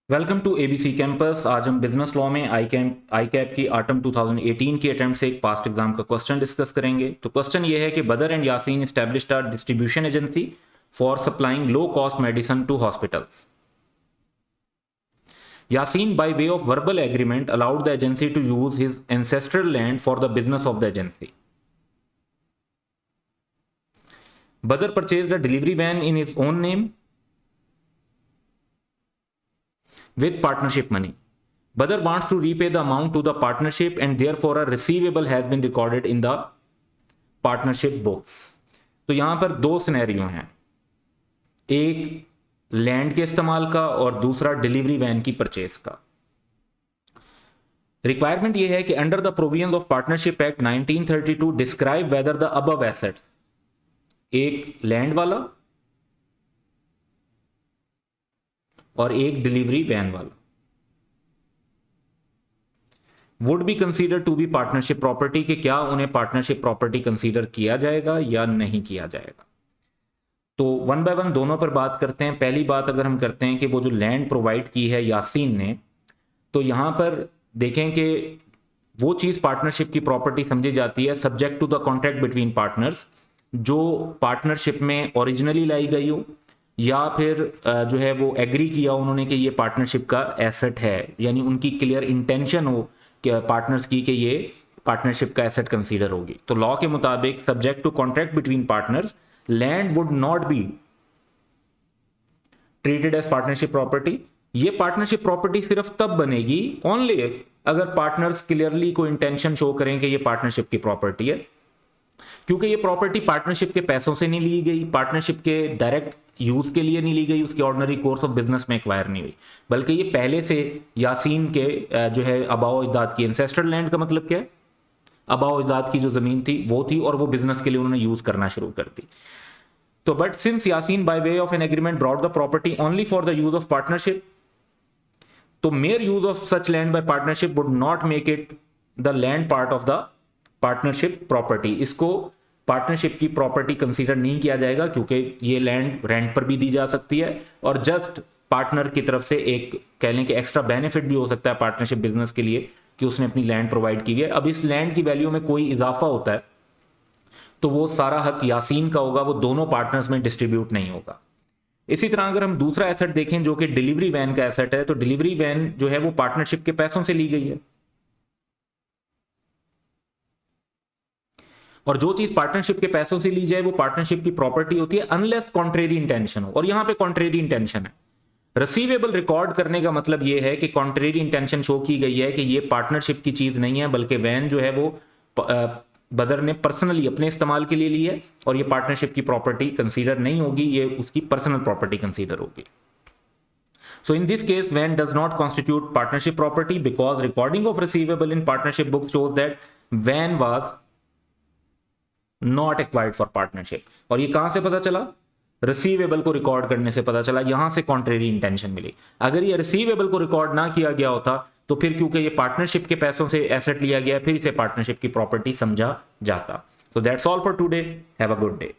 Welcome to ABC campus. आज हम business law में आई कैप की ऑटम 2018 की अटेम्प्ट से एक पास्ट एग्जाम का क्वेश्चन डिस्कस करेंगे। तो क्वेश्चन ये है कि Badar and Yasin established a distribution agency for supplying low cost medicine to hospitals. Yasin, by way of verbal agreement, allowed the agency to use his ancestral land for the business of the agency. Badr purchased a delivery van in his own name with partnership money. Badr wants to repay the amount to the partnership and therefore a receivable has been recorded in the partnership books. तो यहां पर दो scenario हैं, एक land के इस्तेमाल का और दूसरा डिलीवरी वैन की परचेज का। रिक्वायरमेंट यह है कि under the provisions of partnership act 1932 describe whether the above asset, एक लैंड वाला और एक डिलीवरी वैन वाला, would be consider to be partnership property, कि क्या उन्हें पार्टनरशिप प्रॉपर्टी कंसीडर किया जाएगा या नहीं किया जाएगा। तो वन बाय वन दोनों पर बात करते हैं। पहली बात अगर हम करते हैं कि वो जो लैंड प्रोवाइड की है यासीन ने, तो यहां पर देखें कि वो चीज पार्टनरशिप की प्रॉपर्टी समझी जाती है subject to the contract between partners, जो पार्टनरशिप में ओरिजिनली लाई गई हो या फिर जो है वो एग्री किया उन्होंने कि ये पार्टनरशिप का एसेट है, यानी उनकी क्लियर इंटेंशन हो कि पार्टनर्स की कि ये पार्टनरशिप का एसेट कंसीडर होगी। तो लॉ के मुताबिक subject to contract between partners, land would not be treated as partnership property. ये पार्टनरशिप प्रॉपर्टी सिर्फ तब बनेगी ओनली इफ अगर पार्टनर्स क्लियरली को इंटेंशन शो करें कि ये पार्टनरशिप की प्रॉपर्टी है, क्योंकि ये प्रॉपर्टी पार्टनरशिप के पैसों से नहीं ली गई, पार्टनरशिप के डायरेक्ट यूज के लिए नहीं ली गई, उसके ऑर्डिनरी कोर्स ऑफ बिजनेस में एक्वायर नहीं हुई, बल्कि ये पहले से यासीन के जो है अबाओ अजदाद की, एंसेस्ट्रल लैंड का मतलब क्या है, अबाओ अजदाद की जो जमीन थी वो थी और वो बिजनेस के लिए उन्होंने यूज करना शुरू कर दी। तो but since Yasin by way of an agreement brought the property only for the use of partnership, तो mere use of such land by partnership would not make it the land part of the partnership property. इसको partnership की property consider नहीं किया जाएगा, क्योंकि ये land rent पर भी दी जा सकती है और जस्ट पार्टनर की तरफ से एक कह लें कि एक्स्ट्रा बेनिफिट भी हो सकता है पार्टनरशिप बिजनेस के लिए कि उसने अपनी लैंड प्रोवाइड की है। अब इस लैंड की वैल्यू में कोई इजाफा होता है तो वो सारा हक यासीन का होगा, वो दोनों पार्टनर्स में डिस्ट्रीब्यूट नहीं होगा। इसी तरह अगर हम दूसरा एसेट देखें जो कि डिलीवरी वैन का एसेट है, तो डिलीवरी वैन जो है वो पार्टनरशिप के पैसों से ली गई है, और जो चीज पार्टनरशिप के पैसों से ली जाए वो पार्टनरशिप की प्रॉपर्टी होती है अनलेस कॉन्ट्रेरी इंटेंशन हो, और यहां पे कॉन्ट्रेरी इंटेंशन है। रिसीवेबल रिकॉर्ड करने का मतलब यह है कि कॉन्ट्रेरी इंटेंशन शो की गई है कि ये पार्टनरशिप की चीज नहीं है, बल्कि वैन जो है वो बदर ने पर्सनली अपने इस्तेमाल के लिए ली है और ये पार्टनरशिप की प्रॉपर्टी कंसीडर नहीं होगी, ये उसकी पर्सनल प्रॉपर्टी कंसीडर होगी। So in this case, van does not constitute partnership property because recording of receivable in partnership book shows that van was not acquired for partnership। और ये कहां से पता चला? रिसीवेबल को रिकॉर्ड करने से पता चला, यहां से कॉन्ट्रेरी इंटेंशन मिली। अगर ये रिसीवेबल को रिकॉर्ड ना किया गया होता तो फिर क्योंकि ये पार्टनरशिप के पैसों से एसेट लिया गया, फिर इसे पार्टनरशिप की प्रॉपर्टी समझा जाता। So that's all for today, have a good day.